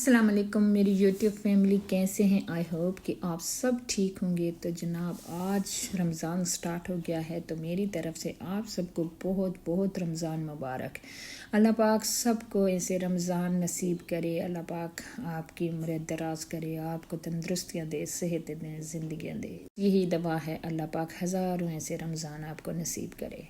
السلام علیکم میری یوٹیوب فیملی، کیسے ہیں؟ آئی ہوپ کہ آپ سب ٹھیک ہوں گے۔ تو جناب آج رمضان سٹارٹ ہو گیا ہے، تو میری طرف سے آپ سب کو بہت بہت رمضان مبارک۔ اللہ پاک سب کو ایسے رمضان نصیب کرے، اللہ پاک آپ کی عمر دراز کرے، آپ کو تندرستیاں دے، صحت دے، زندگیاں دے، یہی دعا ہے۔ اللہ پاک ہزاروں ایسے رمضان آپ کو نصیب کرے۔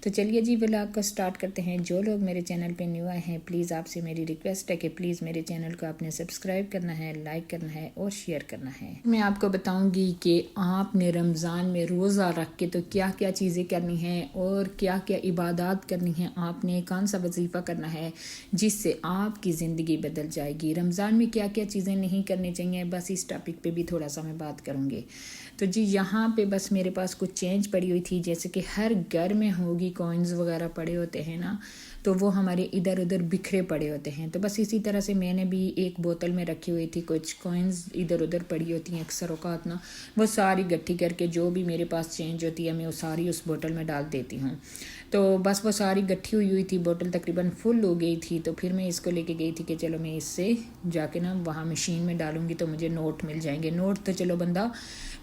تو چلیے جی ولاگ کو سٹارٹ کرتے ہیں۔ جو لوگ میرے چینل پہ نیو آئے ہیں، پلیز آپ سے میری ریکویسٹ ہے کہ پلیز میرے چینل کو آپ نے سبسکرائب کرنا ہے، لائک کرنا ہے اور شیئر کرنا ہے۔ میں آپ کو بتاؤں گی کہ آپ نے رمضان میں روزہ رکھ کے تو کیا کیا چیزیں کرنی ہیں اور کیا کیا عبادات کرنی ہیں، آپ نے کون سا وظیفہ کرنا ہے جس سے آپ کی زندگی بدل جائے گی۔ رمضان میں کیا کیا چیزیں نہیں کرنی چاہیے، بس اس ٹاپک پہ بھی تھوڑا سا میں بات کروں گی۔ تو جی یہاں پہ بس میرے پاس کچھ چینج پڑی ہوئی تھی، جیسے کہ ہر گھر میں ہوگی کوائنز وغیرہ پڑے ہوتے ہیں نا، تو وہ ہمارے ادھر ادھر بکھرے پڑے ہوتے ہیں۔ تو بس اسی طرح سے میں نے بھی ایک بوتل میں رکھی ہوئی تھی، کچھ کوائنز ادھر ادھر پڑی ہوتی ہیں اکثر اوقات نا، وہ ساری گٹھی کر کے جو بھی میرے پاس چینج ہوتی ہے میں وہ ساری اس بوتل میں ڈال دیتی ہوں۔ تو بس وہ ساری گٹھی ہوئی تھی، بوتل تقریباً فل ہو گئی تھی، تو پھر میں اس کو لے کے گئی تھی کہ چلو میں اس سے جا کے نا وہاں مشین میں ڈالوں گی تو مجھے نوٹ مل جائیں گے۔ نوٹ تو چلو بندہ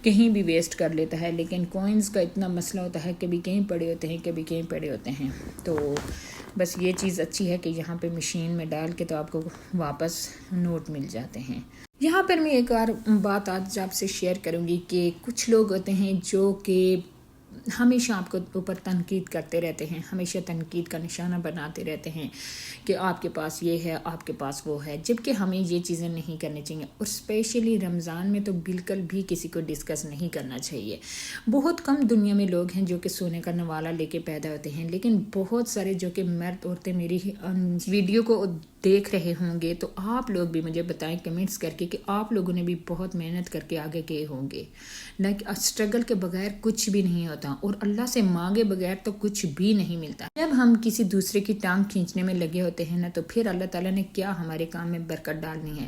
کہیں بھی ویسٹ کر لیتا ہے، لیکن کوائنز کا اتنا مسئلہ ہوتا ہے، کبھی کہیں پڑے ہوتے ہیں کبھی کہیں پڑے ہوتے ہیں۔ تو بس یہ چیز اچھی ہے کہ یہاں پہ مشین میں ڈال کے تو آپ کو واپس نوٹ مل جاتے ہیں۔ یہاں پر میں ایک اور بات آج آپ سے شیئر کروں گی کہ کچھ لوگ ہوتے ہیں جو کہ ہمیشہ آپ کو اوپر تنقید کرتے رہتے ہیں، ہمیشہ تنقید کا نشانہ بناتے رہتے ہیں کہ آپ کے پاس یہ ہے، آپ کے پاس وہ ہے، جبکہ ہمیں یہ چیزیں نہیں کرنی چاہیے، اور اسپیشلی رمضان میں تو بالکل بھی کسی کو ڈسکس نہیں کرنا چاہیے۔ بہت کم دنیا میں لوگ ہیں جو کہ سونے کا نوالا لے کے پیدا ہوتے ہیں، لیکن بہت سارے جو کہ مرد عورتیں میری ویڈیو کو دیکھ رہے ہوں گے، تو آپ لوگ بھی مجھے بتائیں کمنٹس کر کے کہ آپ لوگوں نے بھی بہت محنت کر کے آگے گئے ہوں گے۔ اسٹرگل کے بغیر کچھ بھی نہیں ہوتا، اور اللہ سے مانگے بغیر تو کچھ بھی نہیں ملتا۔ جب ہم کسی دوسرے کی ٹانگ کھینچنے میں لگے ہوتے ہیں نا، تو پھر اللہ تعالیٰ نے کیا ہمارے کام میں برکت ڈالنی ہے۔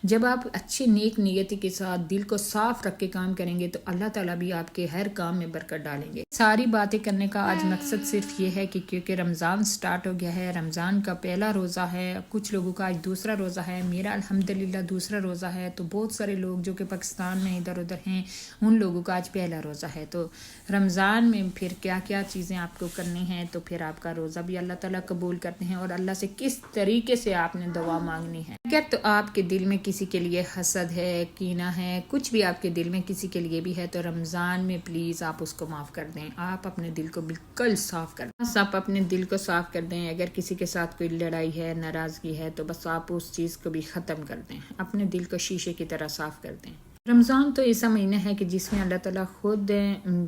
جب آپ اچھی نیک نیتی کے ساتھ دل کو صاف رکھ کے کام کریں گے تو اللہ تعالیٰ بھی آپ کے ہر کام میں برکت ڈالیں گے۔ ساری باتیں کرنے کا آج مقصد صرف یہ ہے کہ کیونکہ رمضان سٹارٹ ہو گیا ہے، رمضان کا پہلا روزہ ہے، کچھ لوگوں کا آج دوسرا روزہ ہے، میرا الحمدللہ دوسرا روزہ ہے، تو بہت سارے لوگ جو کہ پاکستان میں ادھر ادھر ہیں ان لوگوں کا آج پہلا روزہ ہے۔ تو رمضان میں پھر کیا کیا چیزیں آپ کو کرنی ہیں، تو پھر آپ کا روزہ بھی اللہ تعالیٰ قبول کرتے ہیں، اور اللہ سے کس طریقے سے آپ نے دعا مانگنی ہے۔ اگر تو آپ کے دل میں کسی کے لیے حسد ہے، کینہ ہے، کچھ بھی آپ کے دل میں کسی کے لیے بھی ہے، تو رمضان میں پلیز آپ اس کو معاف کر دیں، آپ اپنے دل کو بالکل صاف کر دیں، بس آپ اپنے دل کو صاف کر دیں۔ اگر کسی کے ساتھ کوئی لڑائی ہے، ناراضگی ہے، تو بس آپ اس چیز کو بھی ختم کر دیں، اپنے دل کو شیشے کی طرح صاف کر دیں۔ رمضان تو ایسا مہینہ ہے کہ جس میں اللہ تعالیٰ خود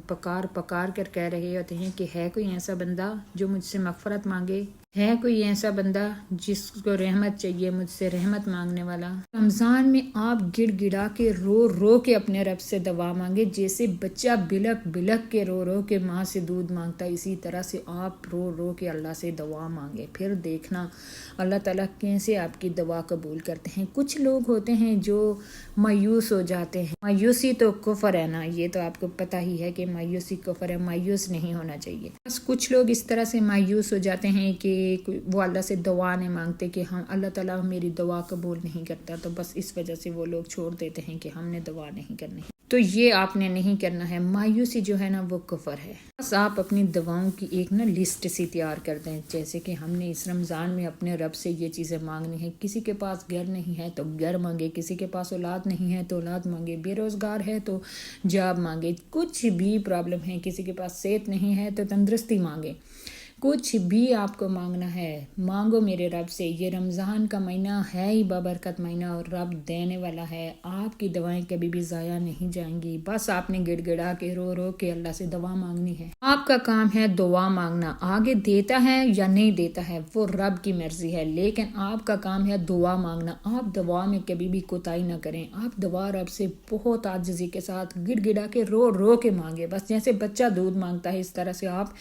پکار کر کہہ رہے ہوتے ہیں کہ ہے کوئی ایسا بندہ جو مجھ سے مغفرت مانگے، ہے کوئی ایسا بندہ جس کو رحمت چاہیے، مجھ سے رحمت مانگنے والا۔ رمضان میں آپ گڑ گڑا کے رو رو کے اپنے رب سے دعا مانگے، جیسے بچہ بلک بلک کے رو رو کے ماں سے دودھ مانگتا ہے، اسی طرح سے آپ رو رو کے اللہ سے دعا مانگے، پھر دیکھنا اللہ تعالیٰ کیسے آپ کی دعا قبول کرتے ہیں۔ کچھ لوگ ہوتے ہیں جو مایوس ہو جاتے ہیں، مایوسی تو کفر ہے نا، یہ تو آپ کو پتہ ہی ہے کہ مایوسی کفر ہے، مایوس نہیں ہونا چاہیے۔ بس کچھ لوگ اس طرح سے مایوس ہو جاتے ہیں کہ وہ اللہ سے دعا نہیں مانگتے کہ ہاں اللہ تعالیٰ میری دعا قبول نہیں کرتا، تو بس اس وجہ سے وہ لوگ چھوڑ دیتے ہیں کہ ہم نے دعا نہیں کرنی۔ تو یہ آپ نے نہیں کرنا ہے، مایوسی جو ہے نا وہ کفر ہے۔ بس آپ اپنی دعاؤں کی ایک نا لسٹ سی تیار کر دیں، جیسے کہ ہم نے اس رمضان میں اپنے رب سے یہ چیزیں مانگنی ہے۔ کسی کے پاس گھر نہیں ہے تو گھر مانگے، کسی کے پاس اولاد نہیں ہے تو اولاد مانگے، بے روزگار ہے تو جاب مانگے، کچھ بھی پرابلم ہے، کسی کے پاس صحت نہیں ہے تو تندرستی مانگے، کچھ بھی آپ کو مانگنا ہے مانگو میرے رب سے۔ یہ رمضان کا مہینہ ہے ہی بابرکت مہینہ، اور رب دینے والا ہے، آپ کی دعائیں کبھی بھی ضائع نہیں جائیں گی۔ بس آپ نے گڑ گڑا کے رو رو کے اللہ سے دعا مانگنی ہے۔ آپ کا کام ہے دعا مانگنا، آگے دیتا ہے یا نہیں دیتا ہے وہ رب کی مرضی ہے، لیکن آپ کا کام ہے دعا مانگنا۔ آپ دعا میں کبھی بھی کوتاہی نہ کریں، آپ دعا رب سے بہت عاجزی کے ساتھ گڑ گڑا کے رو رو کے مانگے، بس جیسے بچہ دودھ مانگتا ہے اس طرح سے آپ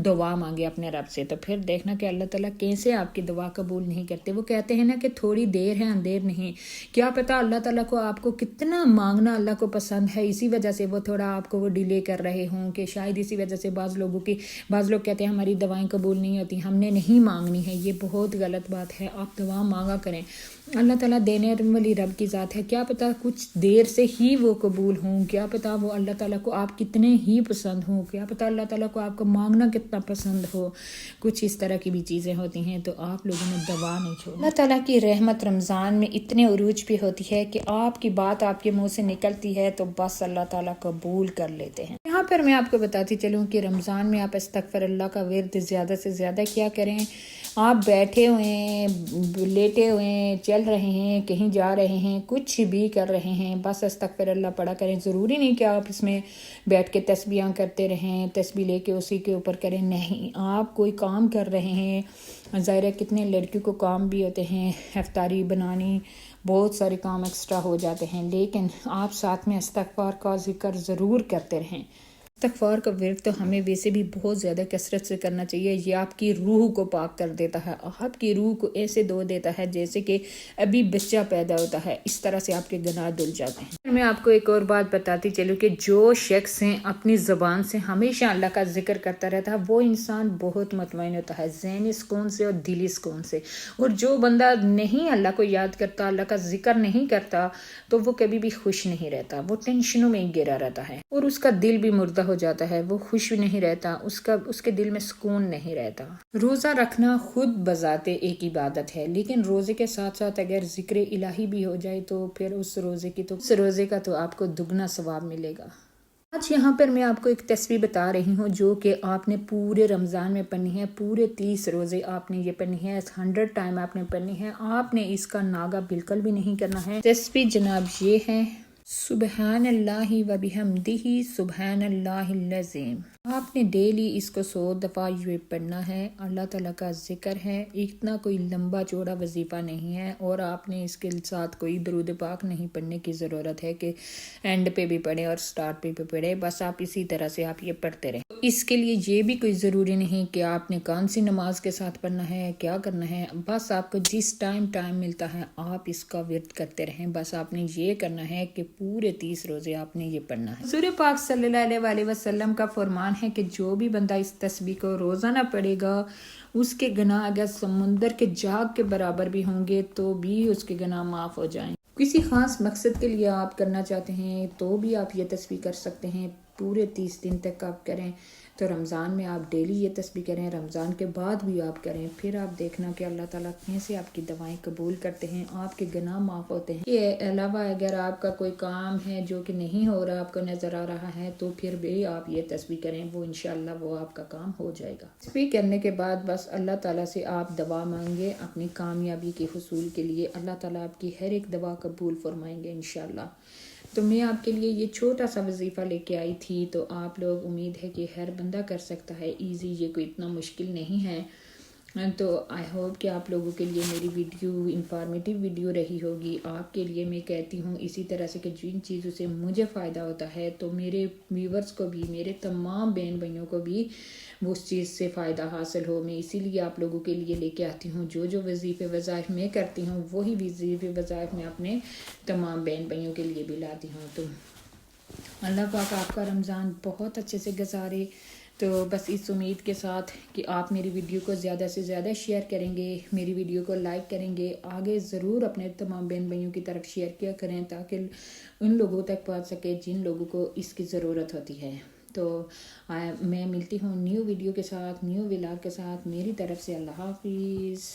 دعا مانگے اپنے ہیں رب سے، تو پھر دیکھنا کہ اللہ تعالیٰ کیسے آپ کی دعا قبول نہیں کرتے۔ وہ کہتے ہیں نا کہ تھوڑی دیر ہے اندیر نہیں، کیا پتہ اللہ تعالیٰ کو آپ کو کتنا مانگنا اللہ کو پسند ہے، اسی وجہ سے وہ تھوڑا آپ کو وہ ڈیلے کر رہے ہوں، کہ شاید اسی وجہ سے بعض لوگ کہتے ہیں ہماری دعائیں قبول نہیں ہوتی، ہم نے نہیں مانگنی ہے۔ یہ بہت غلط بات ہے، آپ دعا مانگا کریں۔ اللہ تعالیٰ دینے والی رب کی ذات ہے، کیا پتہ کچھ دیر سے ہی وہ قبول ہوں، کیا پتہ وہ اللہ تعالیٰ کو آپ کتنے ہی پسند ہوں، کیا پتہ اللہ تعالیٰ کو آپ کو مانگنا کتنا پسند ہو۔ کچھ اس طرح کی بھی چیزیں ہوتی ہیں، تو آپ لوگوں نے دعا نہیں چھوڑنا۔ اللہ تعالیٰ کی رحمت رمضان میں اتنے عروج پہ ہوتی ہے کہ آپ کی بات آپ کے منہ سے نکلتی ہے تو بس اللہ تعالیٰ قبول کر لیتے ہیں۔ یہاں پر میں آپ کو بتاتی چلوں کہ رمضان میں آپ استغفر اللہ کا ورد زیادہ سے زیادہ کیا کریں۔ آپ بیٹھے ہوئے ہیں، لیٹے ہوئے ہیں، چل رہے ہیں، کہیں جا رہے ہیں، کچھ بھی کر رہے ہیں، بس استغفر اللہ پڑھا کریں۔ ضروری نہیں کہ آپ اس میں بیٹھ کے تسبیحاں کرتے رہیں، تسبیح لے کے اسی کے اوپر کریں، نہیں، آپ کوئی کام کر رہے ہیں، ظاہر ہے کتنے لڑکیوں کو کام بھی ہوتے ہیں، افطاری بنانی، بہت سارے کام ایکسٹرا ہو جاتے ہیں، لیکن آپ ساتھ میں استغفار کا ذکر ضرور کرتے رہیں۔ استغفار کا ورد تو ہمیں ویسے بھی بہت زیادہ کثرت سے کرنا چاہیے، یہ آپ کی روح کو پاک کر دیتا ہے، آپ کی روح کو ایسے دھو دیتا ہے جیسے کہ ابھی بچہ پیدا ہوتا ہے، اس طرح سے آپ کے گناہ دھل جاتے ہیں۔ میں آپ کو ایک اور بات بتاتی چلوں کہ جو شخص اپنی زبان سے ہمیشہ اللہ کا ذکر کرتا رہتا ہے وہ انسان بہت مطمئن ہوتا ہے، ذہنی سکون سے اور دلی سکون سے۔ اور جو بندہ نہیں اللہ کو یاد کرتا، اللہ کا ذکر نہیں کرتا، تو وہ کبھی بھی خوش نہیں رہتا، وہ ٹینشنوں میں ہی گھرا رہتا ہے، اور اس کا دل بھی مردہ ہو جاتا ہے، وہ خوش نہیں رہتا، اس کے دل میں سکون نہیں رہتا۔ روزہ رکھنا خود بذات ایک عبادت ہے، لیکن روزے کے ساتھ ساتھ اگر ذکر الہی بھی ہو جائے تو پھر اس روزے کا تو آپ کو دگنا ثواب ملے گا۔ آج یہاں پر میں آپ کو ایک تسبیح بتا رہی ہوں جو کہ آپ نے پورے رمضان میں پڑھنی ہے، پورے 30 روزے آپ نے یہ پڑھنی ہے، 100 ٹائم آپ نے پڑھنی ہے، آپ نے اس کا ناغہ بالکل بھی نہیں کرنا ہے۔ تسبیح جناب یہ ہے، سبحان اللہ و بحمدہ سبحان اللہ العظیم۔ آپ نے ڈیلی اس کو 100 دفعہ یہ پڑھنا ہے، اللہ تعالیٰ کا ذکر ہے، اتنا کوئی لمبا چوڑا وظیفہ نہیں ہے، اور آپ نے اس کے ساتھ کوئی درود پاک نہیں پڑھنے کی ضرورت ہے کہ اینڈ پہ بھی پڑھیں اور سٹارٹ پہ بھی پڑھیں، بس آپ اسی طرح سے آپ یہ پڑھتے رہیں۔ اس کے لیے یہ بھی کوئی ضروری نہیں کہ آپ نے کون سی نماز کے ساتھ پڑھنا ہے، کیا کرنا ہے، بس آپ کو جس ٹائم ملتا ہے آپ اس کا ورد کرتے رہیں، بس آپ نے یہ کرنا ہے کہ پورے 30 روزے آپ نے یہ پڑھنا ہے۔ حضور پاک صلی اللہ علیہ وسلم کا فرمان ہے کہ جو بھی بندہ اس تسبیح کو روزانہ پڑھے گا اس کے گناہ اگر سمندر کے جاگ کے برابر بھی ہوں گے تو بھی اس کے گناہ معاف ہو جائیں۔ کسی خاص مقصد کے لیے آپ کرنا چاہتے ہیں تو بھی آپ یہ تسبیح کر سکتے ہیں، پورے 30 دن تک آپ کریں، تو رمضان میں آپ ڈیلی یہ تسبیح کریں، رمضان کے بعد بھی آپ کریں، پھر آپ دیکھنا کہ اللہ تعالیٰ کیسے آپ کی دعائیں قبول کرتے ہیں، آپ کے گناہ معاف ہوتے ہیں۔ یہ علاوہ اگر آپ کا کوئی کام ہے جو کہ نہیں ہو رہا، آپ کو نظر آ رہا ہے، تو پھر بھی آپ یہ تسبیح کریں، وہ انشاءاللہ وہ آپ کا کام ہو جائے گا۔ تسبیح کرنے کے بعد بس اللہ تعالیٰ سے آپ دعا مانگے اپنی کامیابی کے حصول کے لیے، اللہ تعالیٰ آپ کی ہر ایک دعا قبول فرمائیں گے انشاءاللہ۔ تو میں آپ کے لیے یہ چھوٹا سا وظیفہ لے کے آئی تھی، تو آپ لوگ امید ہے کہ ہر بندہ کر سکتا ہے، ایزی، یہ کوئی اتنا مشکل نہیں ہے۔ تو آئی ہوپ کہ آپ لوگوں کے لیے میری ویڈیو انفارمیٹیو ویڈیو رہی ہوگی۔ آپ کے لیے میں کہتی ہوں اسی طرح سے کہ جن چیزوں سے مجھے فائدہ ہوتا ہے تو میرے ویورز کو بھی، میرے تمام بہن بھائیوں کو بھی وہ اس چیز سے فائدہ حاصل ہو، میں اسی لیے آپ لوگوں کے لیے لے کے آتی ہوں۔ جو وظیفے وظائف میں کرتی ہوں وہی وظیفے وظائف میں اپنے تمام بہن بھائیوں کے لیے بھی لاتی ہوں۔ تو اللہ پاک آپ کا رمضان بہت اچھے سے گزارے۔ تو بس اس امید کے ساتھ کہ آپ میری ویڈیو کو زیادہ سے زیادہ شیئر کریں گے، میری ویڈیو کو لائک کریں گے، آگے ضرور اپنے تمام بہن بھائیوں کی طرف شیئر کیا کریں تاکہ ان لوگوں تک پہنچ سکے جن لوگوں کو اس کی ضرورت ہوتی ہے۔ تو میں ملتی ہوں نیو ویڈیو کے ساتھ، نیو ولاگ کے ساتھ، میری طرف سے اللہ حافظ۔